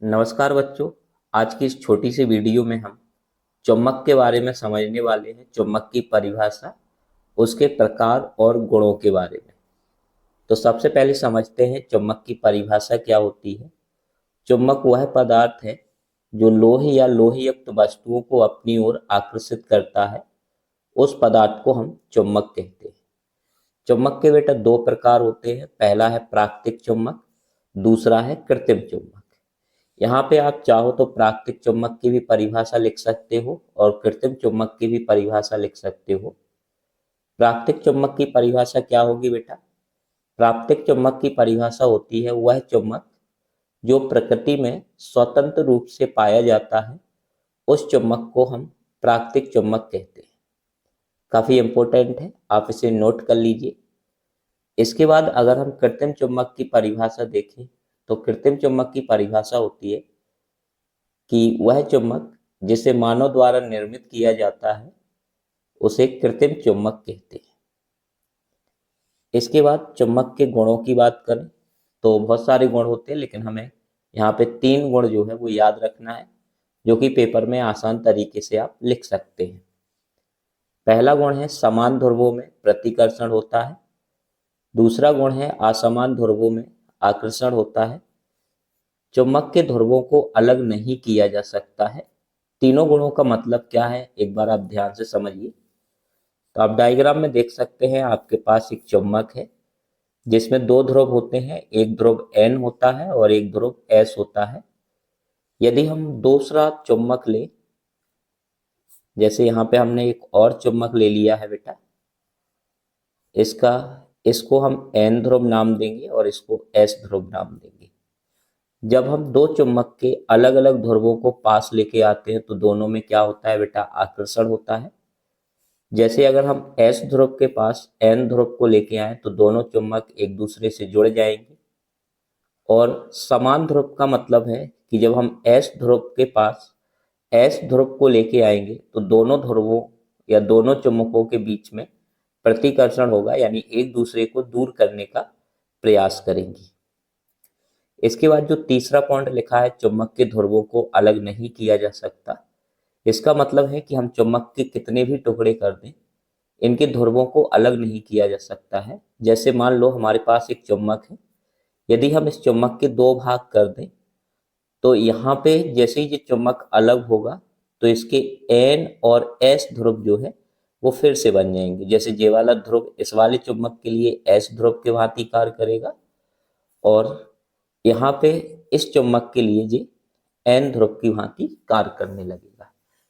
नमस्कार बच्चों। आज की इस छोटी सी वीडियो में हम चुम्बक के बारे में समझने वाले हैं। चुम्बक की परिभाषा, उसके प्रकार और गुणों के बारे में। तो सबसे पहले समझते हैं चुम्बक की परिभाषा क्या होती है। चुम्बक वह पदार्थ है जो लोहे या लोहयुक्त वस्तुओं को अपनी ओर आकर्षित करता है। उस पदार्थ को हम चुम्बक कहते हैं। चुम्बक के बेटा दो प्रकार होते हैं। पहला है प्राकृतिक चुम्बक, दूसरा है कृत्रिम चुम्बक। यहाँ पे आप चाहो तो प्राकृतिक चुम्बक की भी परिभाषा लिख सकते हो और कृत्रिम चुम्बक की भी परिभाषा लिख सकते हो। प्राकृतिक चुम्बक की परिभाषा क्या होगी बेटा? प्राकृतिक चुम्बक की परिभाषा होती है वह चुम्बक जो प्रकृति में स्वतंत्र रूप से पाया जाता है, उस चुम्बक को हम प्राकृतिक चुम्बक कहते हैं। काफी इंपॉर्टेंट है, आप इसे नोट कर लीजिए। इसके बाद अगर हम कृत्रिम चुम्बक की परिभाषा देखें तो कृत्रिम चुम्बक की परिभाषा होती है कि वह चुम्बक जिसे मानव द्वारा निर्मित किया जाता है उसे कृत्रिम चुम्बक कहते हैं। इसके बाद चुम्बक के गुणों की बात करें तो बहुत सारे गुण होते हैं, लेकिन हमें यहाँ पे 3 गुण जो है वो याद रखना है, जो कि पेपर में आसान तरीके से आप लिख सकते हैं। पहला गुण है समान ध्रुवों में प्रतिकर्षण होता है। दूसरा गुण है असमान ध्रुवों में आकर्षण होता है। चुम्बक के ध्रुवों को अलग नहीं किया जा सकता है। तीनों गुणों का मतलब क्या है एक बार आप ध्यान से समझिए। तो आप डायग्राम में देख सकते हैं, आपके पास एक चुम्बक है जिसमें 2 ध्रुव होते हैं। एक ध्रुव N होता है और एक ध्रुव S होता है। यदि हम दूसरा चुम्बक ले, जैसे यहाँ पे हमने एक और चुम्बक ले लिया है बेटा, इसको हम N ध्रुव नाम देंगे और इसको S ध्रुव नाम देंगे। जब हम 2 चुम्बक के अलग अलग ध्रुवों को पास लेके आते हैं तो दोनों में क्या होता है बेटा? आकर्षण होता है। जैसे अगर हम S ध्रुव के पास N ध्रुव को लेके आए तो दोनों चुम्बक एक दूसरे से जुड़ जाएंगे। और समान ध्रुव का मतलब है कि जब हम S ध्रुव के पास S ध्रुव को लेके आएंगे तो दोनों ध्रुवों या दोनों चुम्बकों के बीच में प्रतिकर्षण होगा, यानी एक दूसरे को दूर करने का प्रयास करेंगी। इसके बाद जो तीसरा पॉइंट लिखा है, चुम्बक के ध्रुवों को अलग नहीं किया जा सकता। इसका मतलब है कि हम चुम्बक के कितने भी टुकड़े कर दें, इनके ध्रुवों को अलग नहीं किया जा सकता है। जैसे मान लो हमारे पास एक चुम्बक है, यदि हम इस चुम्बक के 2 भाग कर दें तो यहाँ पे जैसे ही ये चुम्बक अलग होगा तो इसके N और S ध्रुव जो है वो फिर से बन जाएंगे। जैसे ये वाला ध्रुव इस वाले चुम्बक के लिए S ध्रुव के भांति कार्य करेगा और यहाँ पे इस चुम्बक के लिए ये N ध्रुव की भांति कार्य करने लगेगा।